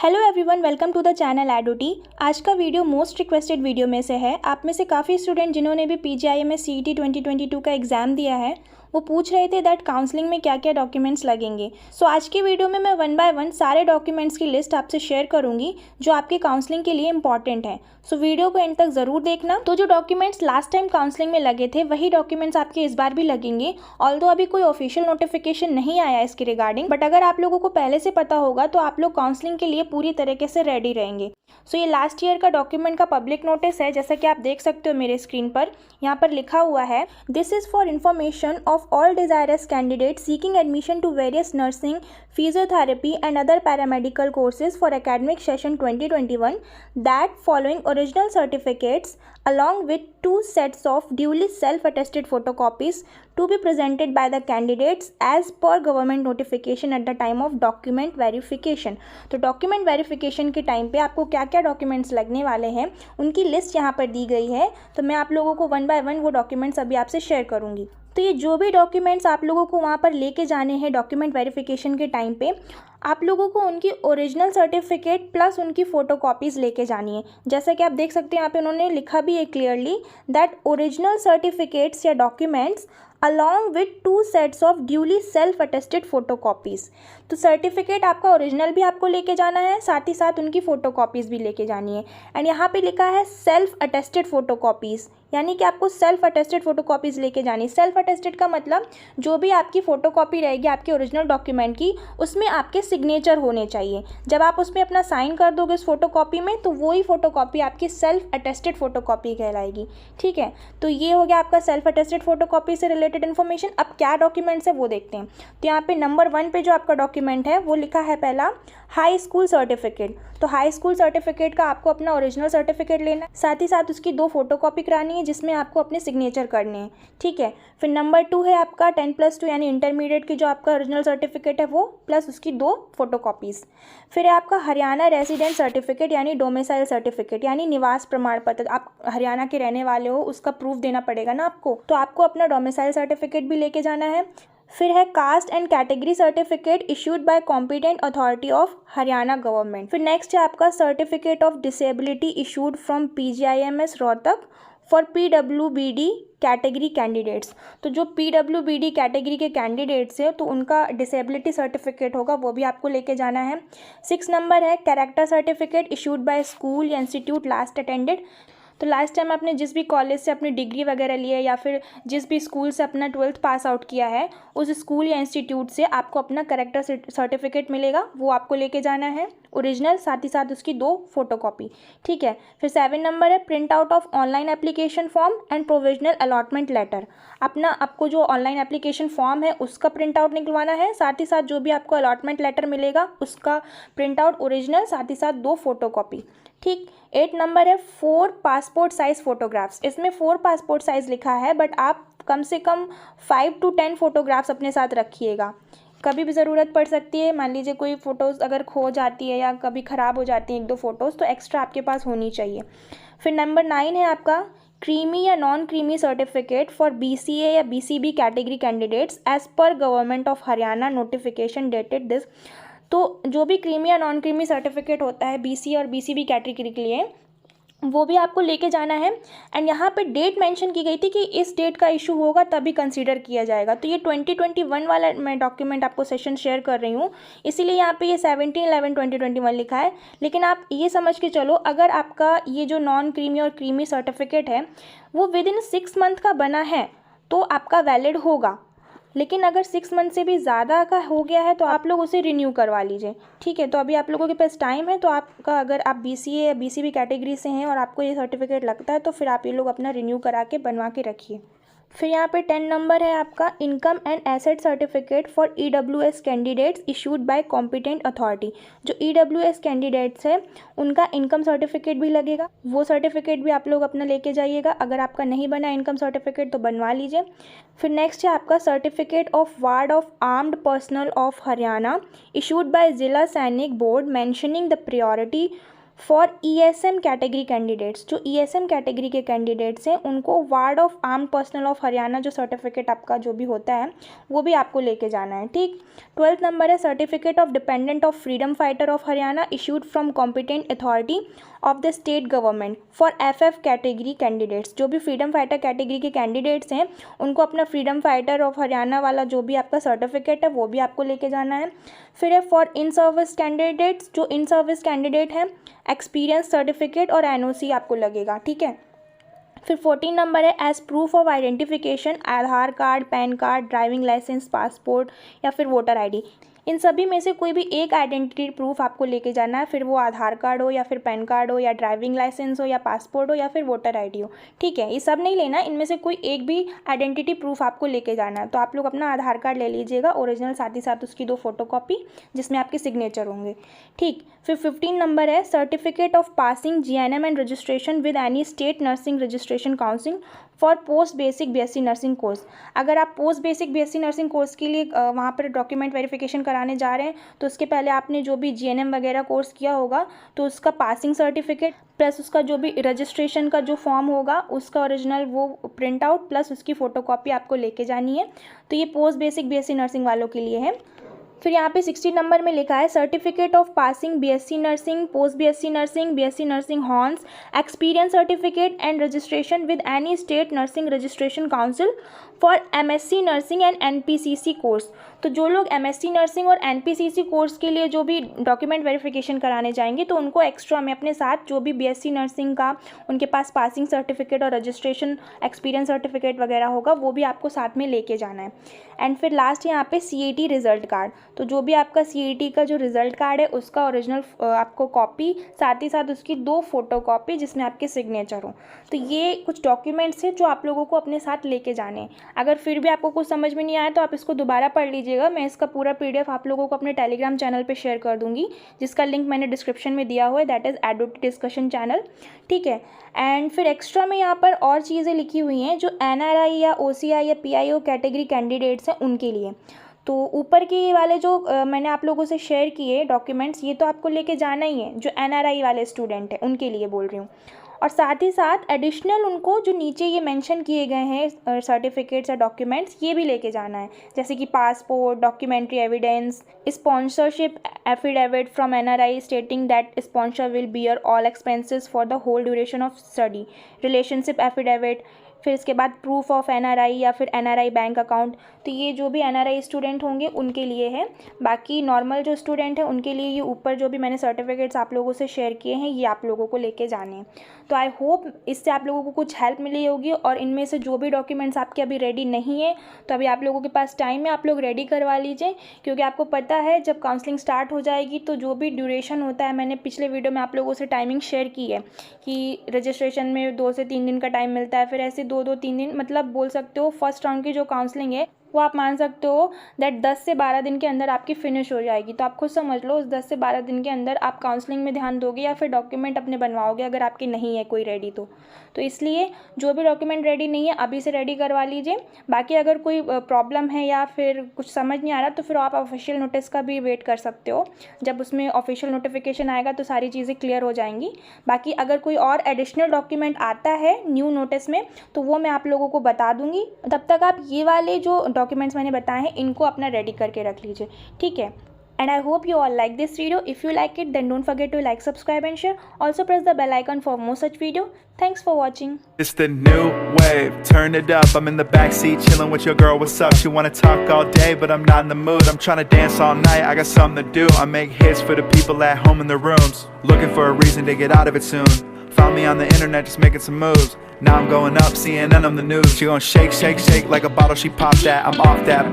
Hello everyone, welcome to the channel एडोटी। आज का वीडियो मोस्ट रिक्वेस्टेड वीडियो में से है। आप में से काफ़ी स्टूडेंट जिन्होंने भी PGIMS CET 2022 का एग्ज़ाम दिया है वो पूछ रहे थे दैट काउंसलिंग में क्या क्या डॉक्यूमेंट्स लगेंगे। सो आज की वीडियो में मैं वन बाय वन सारे डॉक्यूमेंट्स की लिस्ट आपसे शेयर करूंगी जो आपके काउंसलिंग के लिए इंपॉर्टेंट है। सो वीडियो को एंड तक ज़रूर देखना। तो जो डॉक्यूमेंट्स लास्ट टाइम काउंसलिंग में लगे थे वही डॉक्यूमेंट्स आपके इस बार भी लगेंगे। ऑल्दो अभी कोई ऑफिशियल नोटिफिकेशन नहीं आया इसके रिगार्डिंग, बट अगर आप लोगों को पहले से पता होगा तो आप लोग काउंसलिंग के लिए पूरी तरीके से रेडी रहेंगे। सो ये लास्ट ईयर का डॉक्यूमेंट का पब्लिक नोटिस है, जैसा कि आप देख सकते हो मेरे स्क्रीन पर। यहाँ पर लिखा हुआ है, this is for information of all desirous candidate seeking admission to various nursing, physiotherapy and other paramedical courses for academic session 2021 that following original certificates along with 2 sets of duly self-attested photocopies to be presented by the candidates as per government notification at the time of document verification। तो document verification के time पे आपको क्या क्या documents लगने वाले हैं उनकी लिस्ट यहाँ पर दी गई है। तो मैं आप लोगों को वन बाय वन वो डॉक्यूमेंट्स अभी आपसे शेयर करूँगी। तो ये जो भी डॉक्यूमेंट्स आप लोगों को वहाँ पर लेके जाने हैं डॉक्यूमेंट वेरिफिकेशन के टाइम पे, आप लोगों को उनकी ओरिजिनल सर्टिफिकेट प्लस उनकी फ़ोटोकॉपीज़ लेके जानी है। जैसा कि आप देख सकते हैं यहाँ पे उन्होंने लिखा भी है क्लियरली दैट ओरिजिनल सर्टिफिकेट्स या documents along with 2 sets of duly self attested photocopies. तो सर्टिफिकेट आपका ओरिजिनल भी आपको लेके जाना है, साथ ही साथ उनकी फ़ोटोकॉपीज़ भी लेके जानी है। एंड यहाँ पे लिखा है सेल्फ अटेस्टेड फ़ोटोकॉपीज़, यानी कि आपको सेल्फ अटेस्टेड फ़ोटोकॉपीज़ लेके जानी। सेल्फ अटेस्टेड का मतलब जो भी आपकी फ़ोटोकॉपी रहेगी आपके ओरिजिनल डॉक्यूमेंट की, उसमें आपके सिग्नेचर होने चाहिए। जब आप उसमें अपना साइन कर दोगे उस फोटोकॉपी में तो वही फ़ोटोकॉपी आपकी सेल्फ अटेस्टेड फ़ोटोकॉपी कहलाएगी। ठीक है, तो ये हो गया आपका सेल्फ अटेस्टेड फ़ोटोकॉपी से रिलेटेड इन्फॉर्मेशन। अब क्या डॉक्यूमेंट्स है वो देखते हैं। तो यहाँ पे नंबर 1 पे जो आपका डॉक्यूमेंट है वो लिखा है पहला हाई स्कूल सर्टिफिकेट। तो हाई स्कूल सर्टिफिकेट का आपको अपना ओरिजिनल सर्टिफिकेट लेना है, साथ ही साथ उसकी 2 फोटोकॉपी करानी है जिसमें आपको अपने सिग्नेचर करने हैं। ठीक है, फिर नंबर 2 है आपका 10+2 यानी इंटरमीडिएट की जो आपका ओरिजिनल सर्टिफिकेट है वो प्लस उसकी 2 फोटोकॉपीज़। फिर है आपका हरियाणा रेजिडेंट सर्टिफिकेट यानी डोमिसाइल सर्टिफिकेट यानी निवास प्रमाण पत्र। आप हरियाणा के रहने वाले हो, उसका प्रूफ देना पड़ेगा ना आपको, तो आपको अपना डोमिसाइल सर्टिफिकेट भी लेके जाना है। फिर है caste and category certificate issued by competent authority of Haryana government. फिर नेक्स्ट है आपका certificate of disability issued from PGIMS Rohtak for PWBD category candidates. तो जो PWBD कैटेगरी के कैंडिडेट्स हैं तो उनका डिसेबिलिटी सर्टिफिकेट होगा, वो भी आपको लेके जाना है। 6 नंबर है character certificate issued bye school या इंस्टीट्यूट लास्ट अटेंडेड। तो लास्ट टाइम आपने जिस भी कॉलेज से अपनी डिग्री वगैरह ली है या फिर जिस भी स्कूल से अपना 12th पास आउट किया है उस स्कूल या इंस्टीट्यूट से आपको अपना करेक्टर सर्टिफिकेट मिलेगा, वो आपको लेके जाना है ओरिजिनल, साथ ही साथ उसकी 2 फोटोकॉपी। ठीक है, फिर 7 नंबर है print out of online application form and provisional allotment letter. अपना आपको जो ऑनलाइन एप्लीकेशन फॉर्म है उसका प्रिंट आउट निकलवाना है, साथ ही साथ जो भी आपको अलॉटमेंट लेटर मिलेगा उसका प्रिंट आउट ओरिजिनल, साथ ही साथ 2 फोटोकॉपी। ठीक, 8 नंबर है 4 पासपोर्ट साइज़ फ़ोटोग्राफ्स। इसमें 4 पासपोर्ट साइज़ लिखा है, बट आप कम से कम 5 to 10 फोटोग्राफ्स अपने साथ रखिएगा, कभी भी ज़रूरत पड़ सकती है। मान लीजिए कोई फ़ोटोज़ अगर खो जाती है या कभी ख़राब हो जाती हैं 1-2 फ़ोटोज़, तो एक्स्ट्रा आपके पास होनी चाहिए। फिर नंबर 9 है आपका क्रीमी या non creamy certificate for BCA या BCB category candidates as per government of Haryana notification dated this. तो जो भी क्रीमी या नॉन क्रीमी सर्टिफिकेट होता है BCA और BCB कैटेगरी के लिए वो भी आपको लेके जाना है। एंड यहाँ पे डेट मेंशन की गई थी कि इस डेट का इशू होगा तभी कंसीडर किया जाएगा। तो ये 2021 वाला मैं डॉक्यूमेंट आपको सेशन शेयर कर रही हूँ, इसीलिए यहाँ पे ये 17/11/2021 लिखा है। लेकिन आप ये समझ के चलो अगर आपका ये जो नॉन क्रीमी और क्रीमी सर्टिफिकेट है वो विदिन 6 मंथ का बना है तो आपका वैलिड होगा, लेकिन अगर 6 मंथ से भी ज़्यादा का हो गया है तो आप लोग उसे रिन्यू करवा लीजिए। ठीक है, तो अभी आप लोगों के पास टाइम है, तो आपका अगर आप BCA या BCB कैटेगरी से हैं और आपको ये सर्टिफिकेट लगता है तो फिर आप ये लोग अपना रिन्यू करा के बनवा के रखिए। फिर यहाँ पे 10 नंबर है आपका income and asset certificate for EWS candidates issued by competent authority. जो EWS कैंडिडेट्स है उनका इनकम सर्टिफिकेट भी लगेगा, वो सर्टिफिकेट भी आप लोग अपना लेके जाइएगा। अगर आपका नहीं बना इनकम सर्टिफिकेट तो बनवा लीजिए। फिर नेक्स्ट है आपका certificate of ward of armed personal of Haryana issued by जिला सैनिक board mentioning the priority for ESM category candidates, जो ESM कैटेगरी के कैंडिडेट्स हैं उनको ward of arm personal of Haryana जो सर्टिफिकेट आपका जो भी होता है वो भी आपको लेके जाना है। ठीक। 12th नंबर है certificate of dependent of freedom fighter of Haryana issued from competent authority of the state government for FF category candidates, जो भी फ्रीडम फाइटर कैटेगरी के कैंडिडेट्स हैं उनको अपना फ्रीडम फाइटर ऑफ हरियाणा वाला जो भी आपका सर्टिफिकेट है वो भी आपको लेके जाना है। फिर है फॉर इन सर्विस कैंडिडेट्स, जो इन सर्विस कैंडिडेट हैं एक्सपीरियंस सर्टिफिकेट और NOC आपको लगेगा। ठीक है। फिर 14 नंबर है as proof of identification Aadhaar card, PAN card, driving licence, passport या फिर वोटर ID, इन सभी में से कोई भी एक आइडेंटिटी प्रूफ आपको लेके जाना है, फिर वो आधार कार्ड हो या फिर पैन कार्ड हो या ड्राइविंग लाइसेंस हो या पासपोर्ट हो या फिर वोटर ID हो। ठीक है, ये सब नहीं लेना, इनमें से कोई एक भी आइडेंटिटी प्रूफ आपको लेके जाना है। तो आप लोग अपना आधार कार्ड ले लीजिएगा ओरिजिनल, साथ ही साथ उसकी 2 फोटोकॉपी जिसमें आपके सिग्नेचर होंगे। ठीक। फिर 15 नंबर है certificate of passing GNM and registration with any state nursing registration council for post basic BSc nursing course. अगर आप post basic BSc nursing course के लिए वहाँ पर डॉक्यूमेंट वेरिफिकेशन कराने जा रहे हैं तो उसके पहले आपने जो भी GNM वगैरह कोर्स किया होगा तो उसका पासिंग सर्टिफिकेट प्लस उसका जो भी रजिस्ट्रेशन का जो फॉर्म होगा उसका ओरिजिनल वो प्रिंट आउट प्लस उसकी फ़ोटोकॉपी आपको लेके जानी है। तो ये पोस्ट बेसिक BSc नर्सिंग वालों के लिए है। फिर यहाँ पे 60 नंबर में लिखा है certificate of passing BSc nursing, post BSc nursing, BSc nursing horns, experience certificate and registration with any state nursing registration council for MSc nursing and NPCC course. तो जो लोग MSc नर्सिंग और NPCC कोर्स के लिए जो भी document verification कराने जाएंगे तो उनको एक्स्ट्रा में अपने साथ जो भी BSc नर्सिंग का उनके पास पासिंग सर्टिफिकेट और रजिस्ट्रेशन एक्सपीरियंस सर्टिफिकेट वगैरह होगा वो भी आपको साथ में लेके जाना है। एंड फिर लास्ट यहाँ पे CAT रिजल्ट कार्ड, तो जो भी आपका CAT का जो रिजल्ट कार्ड है उसका ओरिजिनल आपको कॉपी, साथ ही साथ उसकी 2 फोटोकॉपी जिसमें आपके सिग्नेचर हो। तो ये कुछ डॉक्यूमेंट्स हैं जो आप लोगों को अपने साथ लेके जाने हैं। अगर फिर भी आपको कुछ समझ में नहीं आया तो आप इसको दोबारा पढ़ लीजिएगा। मैं इसका पूरा PDF आप लोगों को अपने टेलीग्राम चैनल पे शेयर कर दूंगी जिसका लिंक मैंने डिस्क्रिप्शन में दिया हुआ है, दैट इज़ एडोटी डिस्कशन चैनल। ठीक है। एंड फिर एक्स्ट्रा में यहाँ पर और चीज़ें लिखी हुई हैं जो NRI या OCI या PIO कैटेगरी कैंडिडेट्स हैं उनके लिए। तो ऊपर के वाले जो मैंने आप लोगों से शेयर किए डॉक्यूमेंट्स ये तो आपको लेके जाना ही है, जो NRI वाले स्टूडेंट हैं उनके लिए बोल रही हूँ। और साथ ही साथ एडिशनल उनको जो नीचे ये मेंशन किए गए हैं सर्टिफिकेट्स या डॉक्यूमेंट्स ये भी लेके जाना है, जैसे कि passport, documentary evidence, sponsorship affidavit from NRI stating that sponsor will bear all expenses for the whole duration of study, relationship affidavit, फिर इसके बाद प्रूफ ऑफ NRI या फिर NRI बैंक अकाउंट। तो ये जो भी NRI स्टूडेंट होंगे उनके लिए है। बाकी नॉर्मल जो स्टूडेंट है उनके लिए ये ऊपर जो भी मैंने सर्टिफिकेट्स आप लोगों से शेयर किए हैं ये आप लोगों को लेके जाने हैं। तो आई होप इससे आप लोगों को कुछ हेल्प मिली होगी। और इनमें से जो भी डॉक्यूमेंट्स आपके अभी रेडी नहीं है तो अभी आप लोगों के पास टाइम है, आप लोग रेडी करवा लीजिए, क्योंकि आपको पता है जब काउंसलिंग स्टार्ट हो जाएगी तो जो भी ड्यूरेशन होता है, मैंने पिछले वीडियो में आप लोगों से टाइमिंग शेयर की है कि रजिस्ट्रेशन में 2 से 3 दिन का टाइम मिलता है, फिर ऐसे 2-3 दिन, मतलब बोल सकते हो फर्स्ट राउंड की जो काउंसलिंग है वो आप मान सकते हो दैट 10 से 12 दिन के अंदर आपकी फिनिश हो जाएगी। तो आप खुद समझ लो उस 10 से 12 दिन के अंदर आप काउंसलिंग में ध्यान दोगे या फिर डॉक्यूमेंट अपने बनवाओगे अगर आपके नहीं है कोई रेडी तो इसलिए जो भी डॉक्यूमेंट रेडी नहीं है अभी से रेडी करवा लीजिए। बाकी अगर कोई प्रॉब्लम है या फिर कुछ समझ नहीं आ रहा तो फिर आप ऑफिशियल नोटिस का भी वेट कर सकते हो, जब उसमें ऑफिशियल नोटिफिकेशन आएगा तो सारी चीज़ें क्लियर हो जाएंगी। बाकी अगर कोई और एडिशनल डॉक्यूमेंट आता है न्यू नोटिस में तो वो मैं आप लोगों को बता दूंगी। तब तक आप ये वाले जो डॉक्यूमेंट्स मैंने बताए हैं इनको अपना रेडी करके रख लीजिए। ठीक है। And I hope you all like this video. If you like it, then don't forget to like, subscribe and share. Also press the bell icon for more such video. Thanks for watching. It's the new wave, turn it up. I'm in the backseat chilling with your girl, what's up? She wanna talk all day, but I'm not in the mood. I'm trying to dance all night, I got something to do. I make hits for the people at home in their rooms, looking for a reason to get out of it soon. Found me on the internet just making some moves. Now I'm going up, CNN on the news. She gon' shake, shake, shake like a bottle, she popped that. I'm off that.